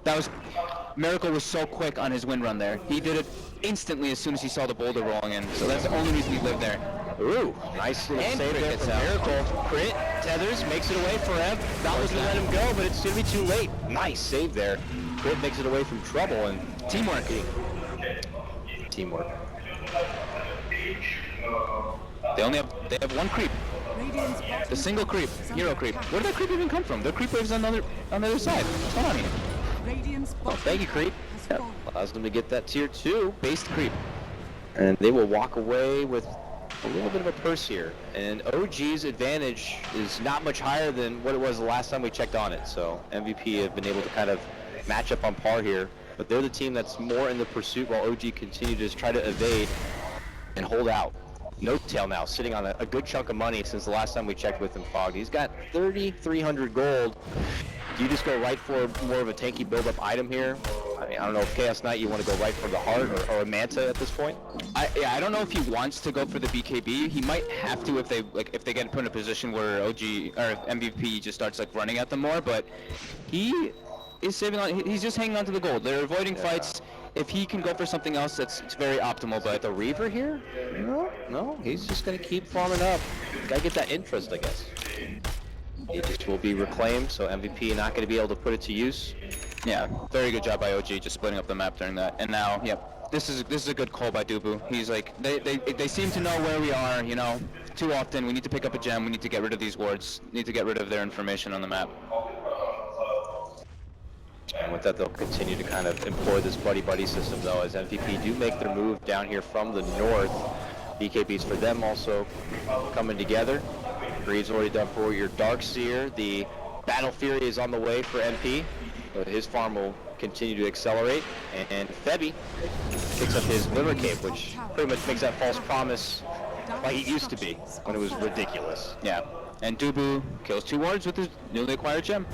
That was... Miracle was so quick on his win run there. He did it instantly as soon as he saw the boulder rolling in. So that's the only reason he lived there.
Ooh, nice little save there from Miracle. Crit, tethers, makes it away for Ev. That was to let him go, but it's going to be too late. Nice save there. Crit makes it away from trouble and
Teamwork.
Teamwork.
They have one creep. The single creep, hero creep. Where did that creep even come from? Their creep wave's on the other side. What's going on here?
Oh, thank you, creep. That allows them to get that tier 2
Based creep.
and they will walk away with a little bit of a purse here. And OG's advantage is not much higher than what it was the last time we checked on it. So MVP have been able to kind of match up on par here, but they're the team that's more in the pursuit while OG continue to just try to evade and hold out. No Tail now sitting on a good chunk of money since the last time we checked with him, Fog. He's got 3,300 gold. Do you just go right for more of a tanky build-up item here? I mean, I don't know if Chaos Knight you want to go right for the heart or a Manta at this point.
I don't know if he wants to go for the BKB. He might have to if they get put in a position where OG or MVP just starts like running at them more. But he is saving on. He's just hanging on to the gold. They're avoiding fights. If he can go for something else, it's very optimal. But
the Reaver here? No, he's just going to keep farming up. Gotta get that interest, I guess. He just will be reclaimed, so MVP not going to be able to put it to use.
Yeah, very good job by OG just splitting up the map during that. And now, this is a good call by Dubu. He's like, they seem to know where we are, you know. Too often, we need to pick up a gem, we need to get rid of these wards, need to get rid of their information on the map.
And with that, they'll continue to kind of employ this buddy-buddy system, though, as MVP do make their move down here from the north. BKBs for them also coming together. Greaves already done for your Darkseer. The Battle Fury is on the way for MP. His farm will continue to accelerate. And Febby picks up his Liver Cape, which pretty much makes that false promise like it used to be when it was ridiculous.
Yeah, and Dubu kills 2 wards with his newly acquired gem.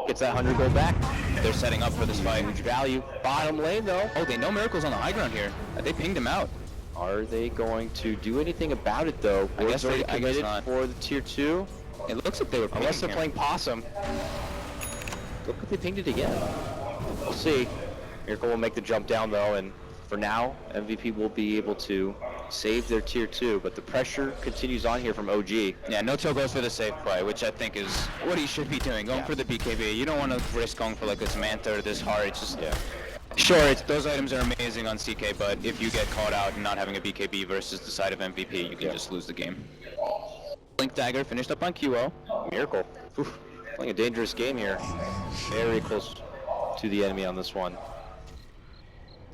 gets that 100 gold back.
They're setting up for this fight.
Huge value. Bottom lane though.
Oh, they know Miracle's on the high ground here. They pinged him out.
Are they going to do anything about it though?
I guess
already
I guess
committed
not.
for the tier 2.
It looks like they were pinging
Unless they're
him.
playing possum. Look if they pinged it again. We'll see. Miracle will make the jump down though, and for now, MVP will be able to save their tier 2, but the pressure continues on here from OG.
Yeah, no-tail goes for the safe play, which I think is what he should be doing, going for the BKB. You don't want to risk going for like this Manta or this Heart. It's just, sure, those items are amazing on CK, but if you get caught out and not having a BKB versus the side of MVP, you can just lose the game. Blink Dagger finished up on QO.
Miracle, playing a dangerous game here. Very close to the enemy on this one.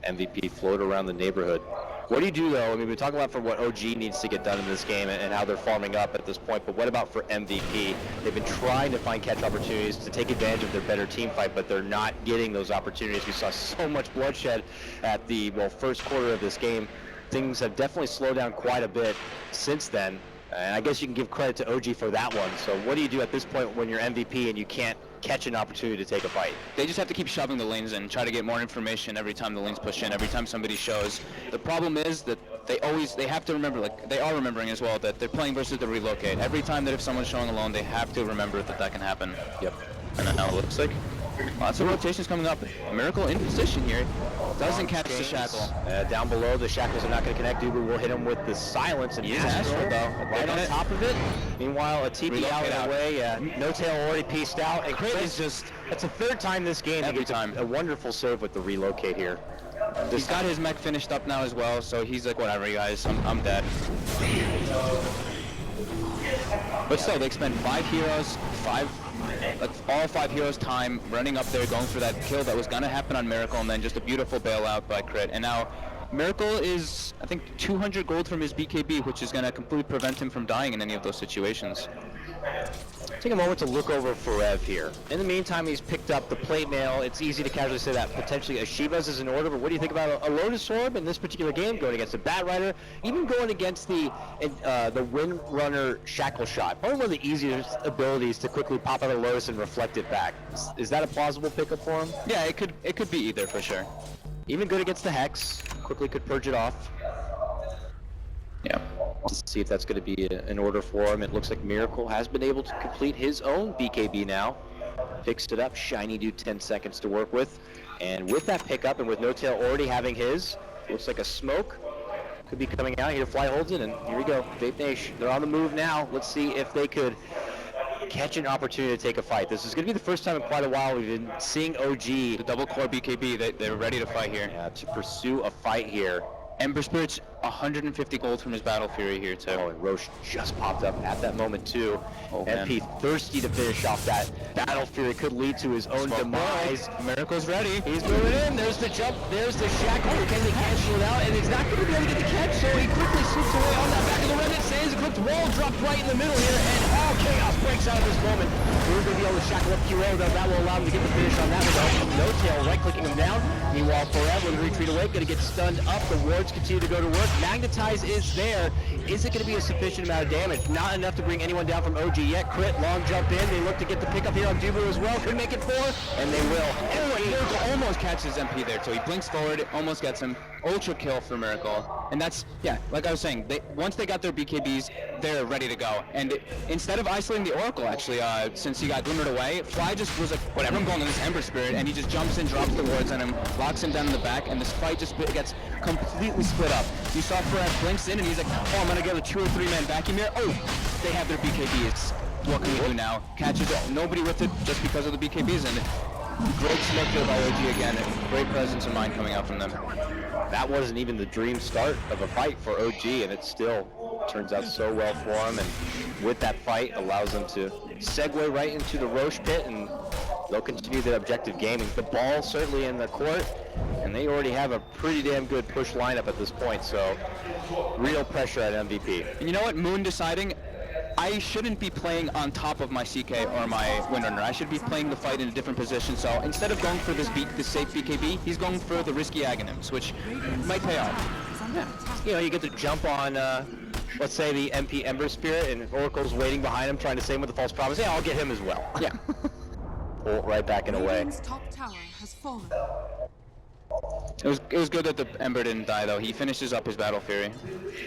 MVP float around the neighborhood. What do you do though? I mean, we talk about for what OG needs to get done in this game and how they're farming up at this point, but what about for MVP? They've been trying to find catch opportunities to take advantage of their better team fight, but they're not getting those opportunities. We saw so much bloodshed at the first quarter of this game. Things have definitely slowed down quite a bit since then, and I guess you can give credit to OG for that one. So what do you do at this point when you're MVP and you can't catch an opportunity to take a fight?
They just have to keep shoving the lanes in, try to get more information every time the lanes push in, every time somebody shows. The problem is that they have to remember, like they are remembering as well, that they're playing versus the relocate. Every time that if someone's showing alone, they have to remember that can happen.
Yep.
And now it looks like lots of rotations coming up. Miracle in position here. Doesn't catch the shackle.
Down below, the shackles are not going to connect. Duber will hit him with the silence, and Astral, though, right on top of it. Meanwhile, a TP out of the way. No tail already pieced out. And Crit is just, that's the third time this game.
Every time.
A wonderful serve with the relocate here.
He's got his mech finished up now as well, so he's like, whatever, you guys, I'm dead. But still, they spend 5 heroes, all 5 heroes' time running up there, going for that kill that was going to happen on Miracle, and then just a beautiful bailout by Crit. And now Miracle is, I think, 200 gold from his BKB, which is going to completely prevent him from dying in any of those situations.
Take a moment to look over Forev here. In the meantime, he's picked up the plate mail. It's easy to casually say that potentially a Shivas is in order, but what do you think about a Lotus Orb in this particular game, going against a Bat Rider, even going against the Wind Runner Shackle Shot? Probably one of the easiest abilities to quickly pop out a Lotus and reflect it back. Is that a plausible pickup for him?
Yeah, it could be either for sure.
Even good against the Hex. Quickly could purge it off.
Yeah.
Let's see if that's going to be an order for him. It looks like Miracle has been able to complete his own BKB now. Picks it up. Shiny Dude 10 seconds to work with. And with that pickup and with No Tail already having his, looks like a smoke could be coming out here. Fly holds it, and here we go. Vape Nation. They're on the move now. Let's see if they could catch an opportunity to take a fight. This is going to be the first time in quite a while we've been seeing OG.
The double core BKB, they're ready to fight here.
Yeah, to pursue a fight here.
Ember Spirit's 150 gold from his Battle Fury here too.
Oh, and Roche just popped up at that moment too.
Oh,
MP thirsty to finish off that Battle Fury, could lead to his own demise.
Miracle's ready.
He's moving in. There's the jump. There's the shackle. Can they cancel it out? And he's not going to be able to get the catch, so he quickly slips away on that back of the remnant. Sands a clipped wall dropped right in the middle here, and all chaos breaks out of this moment. We're going to be able to shackle up QO, though. That will allow him to get the finish on that one. No Tail right-clicking him down. Meanwhile, Forever with a retreat away, going to get stunned up. The wards continue to go to work. Magnetize is there. Is it going to be a sufficient amount of damage? Not enough to bring anyone down from OG yet. Crit, long jump in. They look to get the pickup here on Dubu as well. Could make it 4, and they will.
Oh, Miracle almost catches MP there too. He blinks forward, almost gets him. Ultra kill for Miracle. And that's, yeah, like I was saying, once they got their BKBs, they're ready to go. And instead of isolating the Oracle, actually, since he got glimmered away, Fly just was like, whatever, I'm going to this Ember Spirit, and he just jumps in, drops the wards on him, locks him down in the back, and this fight just gets completely split up. You saw Forev blinks in, and he's like, oh, I'm going to get a 2 or 3 man vacuum here. Oh, they have their BKBs. What can we do now? Catches it, nobody with it just because of the BKBs, and great smoke kill by OG again. Great presence of mind coming out from them.
That wasn't even the dream start of a fight for OG, and it still turns out so well for him. And with that fight, allows them to segue right into the Roche pit, and they'll continue their objective gaming. The ball certainly in the court, and they already have a pretty damn good push lineup at this point, so real pressure at MVP.
And you know what? Moon deciding, I shouldn't be playing on top of my CK or my Windrunner. I should be playing the fight in a different position. So instead of going for this safe BKB, he's going for the risky Aghanims, which might pay off.
Yeah. You know, you get to jump on, let's say, the MP Ember Spirit, and Oracle's waiting behind him trying to save him with the false promise. Yeah, I'll get him as well.
Yeah.
ult right back in a way.
Radiant's top tower has fallen.
It was good that the Ember didn't die though. He finishes up his Battle Fury.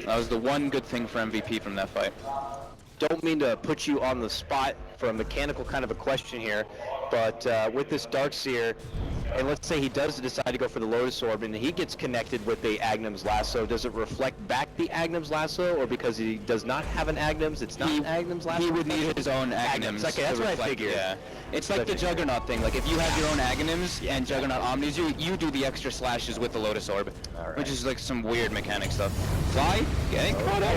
That was the one good thing for MVP from that fight.
Don't mean to put you on the spot for a mechanical kind of a question here, but with this Darkseer, and let's say he does decide to go for the Lotus Orb and he gets connected with the Agnum's Lasso, does it reflect back the Agnum's Lasso, or because he does not have an Agnum's, it's not an Agnum's Lasso?
He would need his own Agnums.
Okay, that's
to
what I
reflect,
figured.
Yeah. It's like the Juggernaut thing. Like if you have your own Agnums and Juggernaut Omnis, you do the extra slashes with the Lotus Orb, which is like some weird mechanic stuff. Fly, getting caught up.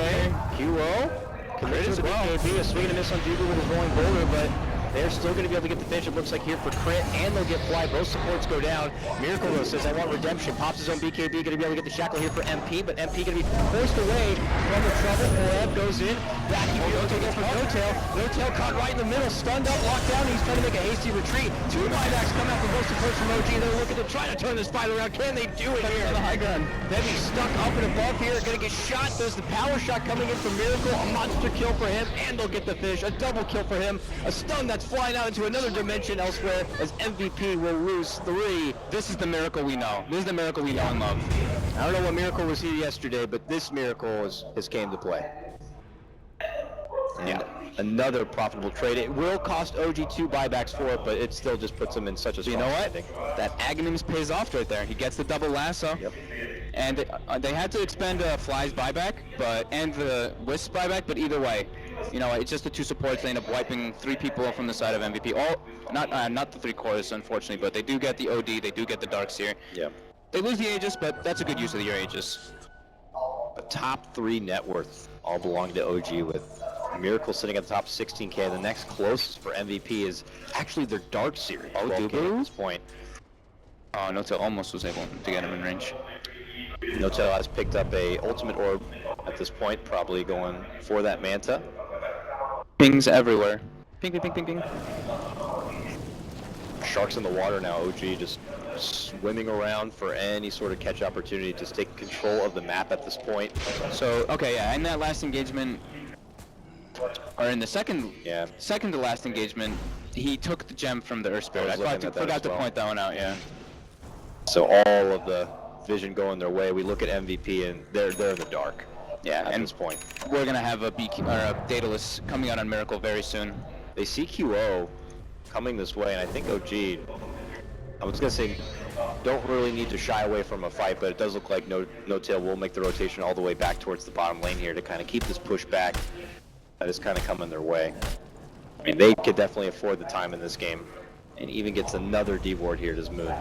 QO. Crit as well. BKB, a swing and a miss on Dubu with his rolling boulder, but they're still going to be able to get the finish, it looks like, here for Crit, and they'll get Fly. Both supports go down. Miracle though says, I want redemption. Pops his own BKB, going to be able to get the shackle here for MP, but MP going to be forced away from the trouble. Oreb goes in. Wacky Miracle goes for No-Tail. No-Tail caught right in the middle, stunned up, locked down. He's trying to make a hasty retreat. Two buybacks come out from both supports from OG. They're looking to try to turn this fight around. Can they do it here? The high ground. Heavy stuck up and above here. Going to get shot. There's the power shot coming in from Miracle. A monster kill for him, and they'll get the finish. A double kill for him. A stun that's flying out into another dimension elsewhere as MVP will lose 3.
This is the Miracle we know. This is the Miracle we know and love.
I don't know what Miracle was here yesterday, but this Miracle has came to play. And another profitable trade. It will cost OG 2 buybacks for it, but it still just puts him in such a strong standing.
That Agnums pays off right there. He gets the double lasso.
Yep.
And they had to expend Fly's buyback, and the Wisp buyback, but either way, you know, it's just the 2 supports. They end up wiping 3 people from the side of MVP. Not the 3 cores, unfortunately, but they do get the OD, they do get the Darkseer.
Yeah.
They lose the Aegis, but that's a good use of your Aegis.
A top 3 net worth all belong to OG, with Miracle sitting at the top 16k. The next closest for MVP is actually their Darkseer.
Oh,
Dubu at this point.
Oh, No-Tail almost was able to get him in range.
No-Tail has picked up a ultimate orb at this point, probably going for that Manta.
Pings everywhere. Ping, ping, ping, ping, ping.
Sharks in the water now. OG just swimming around for any sort of catch opportunity to take control of the map at this point.
So, okay, yeah, in that last engagement, or in the second to last engagement, he took the gem from the Earth Spirit. I forgot to point that one out, yeah.
So all of the vision going their way. We look at MVP and they're in the dark.
Yeah,
at this point.
We're gonna have a Daedalus coming out on Miracle very soon.
They see QO coming this way, and I think OG, I was gonna say, don't really need to shy away from a fight, but it does look like No-Tail will make the rotation all the way back towards the bottom lane here to kind of keep this push back that is kind of coming their way. I mean, they could definitely afford the time in this game, and even gets another D ward here, does Moon.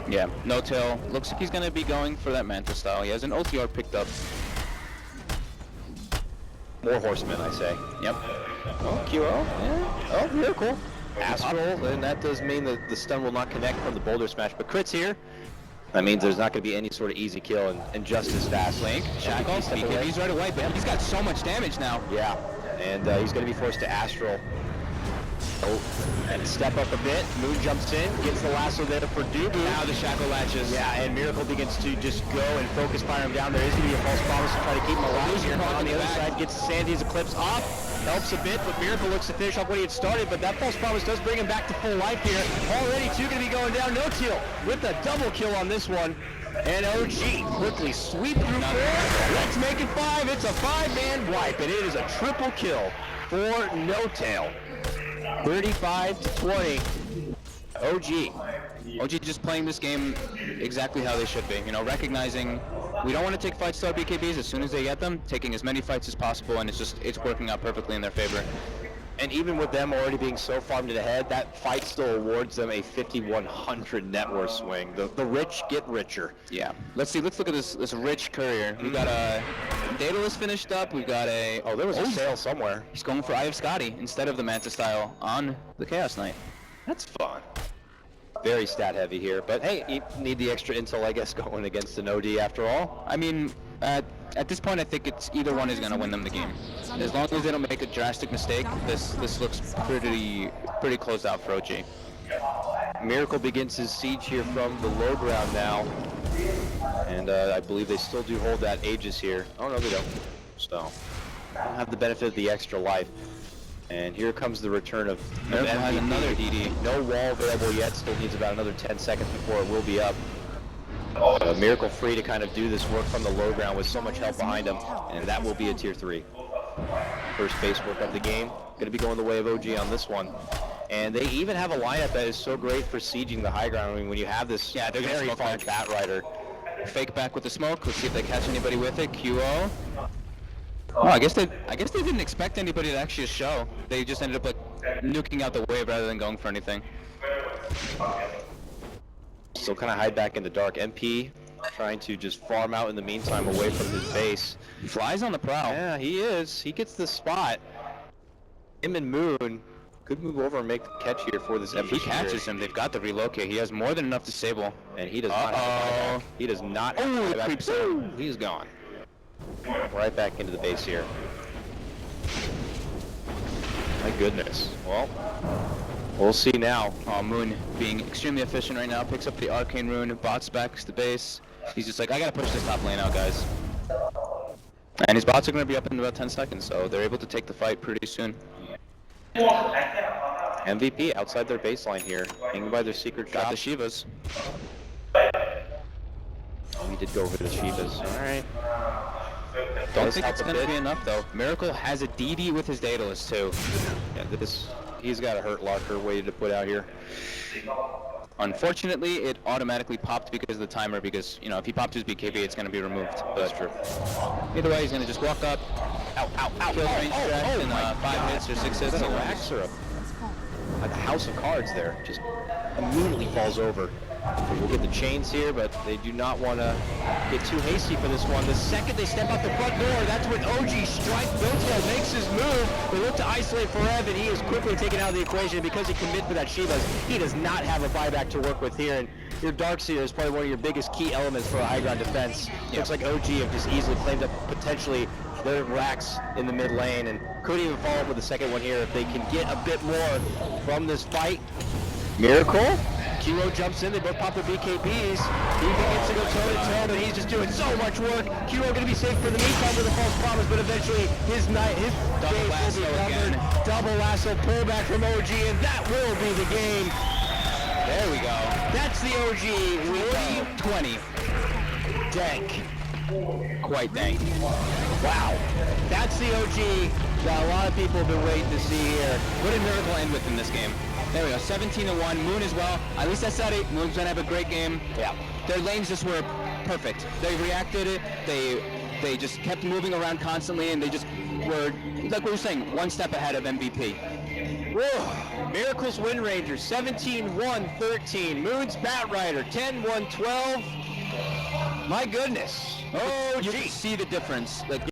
Yeah, No-Tail looks like he's gonna be going for that Manta style. He has an OTR picked up.
More horsemen, I say.
Yep.
Oh, QO. Yeah. Oh, Miracle. Astral, and that does mean that the stun will not connect from the boulder smash, but Crit's here. That means there's not going to be any sort of easy kill, and just as fast.
Link, Shackle, BKB's right away, but he's got so much damage now.
Yeah, and he's going to be forced to Astral. Oh, and step up a bit. Moon jumps in, gets the lasso there for Dubu.
Now the Shackle latches.
Yeah, and Miracle begins to just go and focus fire him down. There is going to be a false promise to try to keep him alive here. On the other side, gets Sandy's Eclipse off. Helps a bit, but Miracle looks to finish off what he had started, but that false promise does bring him back to full life here. Already 2 going to be going down. No-Tail with a double kill on this one. And OG quickly sweep through 4. Let's make it 5. It's a 5-man wipe, and it is a triple kill for No-Tail. 35-20.
OG just playing this game exactly how they should be. You know, recognizing we don't want to take fights to our BKBs as soon as they get them, taking as many fights as possible, and it's working out perfectly in their favor.
And even with them already being so far into the head, that fight still awards them a 5,100 net worth swing. The rich get richer.
Yeah. Let's see. Let's look at this rich courier. We got a Daedalus finished up. We got a
there was a sale somewhere.
He's going for Eye of Scotty instead of the Manta style on the Chaos Knight.
That's fun. Very stat heavy here, but hey, you need the extra intel, I guess, going against an OD after all.
I mean, at this point, I think it's either one is going to win them the game. As long as they don't make a drastic mistake, this looks pretty closed out for OG.
Miracle begins his siege here from the low ground now, and I believe they still do hold that Aegis here. Oh no, they don't. So, don't have the benefit of the extra life. And here comes the return of
Miracle has
MVP.
another DD.
No wall available yet. Still needs about another 10 seconds before it will be up. Miracle free to kind of do this work from the low ground with so much help behind him. And that will be a tier 3. First base work of the game. Going to be going the way of OG on this one. And they even have a lineup that is so great for sieging the high ground. I mean, when you have this
Yeah, they're gonna
very
smoke
far
back.
bat rider.
Fake back with the smoke. Let's see if they catch anybody with it. QO. Oh, I guess they didn't expect anybody to actually show. They just ended up like nuking out the wave rather than going for anything.
Still kind of hide back in the dark. MP trying to just farm out in the meantime away from his base.
Flies on the prowl.
Yeah, he is. He gets the spot. Him and Moon could move over and make the catch here for this
If he catches him, they've got the relocate. He has more than enough disable.
and he does not have a buyback. He does not have a
it
buyback.
creeps in.
He's gone. Right back into the base here. My goodness. Well, we'll see now.
Oh, Moon being extremely efficient right now. Picks up the arcane rune. Bots back to the base. He's just like, I gotta push this top lane out, guys. And his bots are gonna be up in about 10 seconds, so they're able to take the fight pretty soon.
MVP outside their baseline here, hanging by their secret
Got
shop.
the Shivas.
We did go over the Shivas. All right.
Don't
Does
think
help
it's
a
gonna
bit.
be enough though. Miracle has a DD with his Daedalus too.
Yeah, he's got a hurt locker waiting to put out here.
Unfortunately, it automatically popped because of the timer. Because you know, if he popped his BKB, it's gonna be removed.
That's true.
Either way, he's gonna just walk up, kill the range stretch in 5 hits or 6 hits.
Is that a Rax or a House of Cards there? Just immediately falls over. So we'll get the chains here, but they do not want to get too hasty for this one. The second they step out the front door, that's when OG Strike Biltel makes his move. They look to isolate Forev, and he is quickly taken out of the equation because he commit for that Shivas. He does not have a buyback to work with here, and your Darkseer is probably one of your biggest key elements for a high ground defense. Looks like OG have just easily claimed up potentially their racks in the mid lane, and could even follow up with the second one here if they can get a bit more from this fight. Miracle? Kiro jumps in, they both pop their BKBs. He begins to go toe-to-toe, but he's just doing so much work. Kiro gonna be safe for the meantime with a false promise, but eventually his
Double
game
lasso
will be covered.
again.
Double lasso pullback from OG, and that will be the game.
There we go.
That's the OG
20.
dank.
Quite dank.
Wow. That's the OG that a lot of people have been waiting to see here.
What did Miracle end with in this game? There we go, 17-1. Moon as well. At least I said it. Moon's gonna have a great game.
Yeah.
Their lanes just were perfect. They reacted it. They just kept moving around constantly, and they just were, like we were saying, one step ahead of MVP.
Whoa. Miracles Wind Ranger 17-1-13. Moon's Bat Rider 10-1-12. My goodness. Oh,
You
gee.
can see the difference. Like,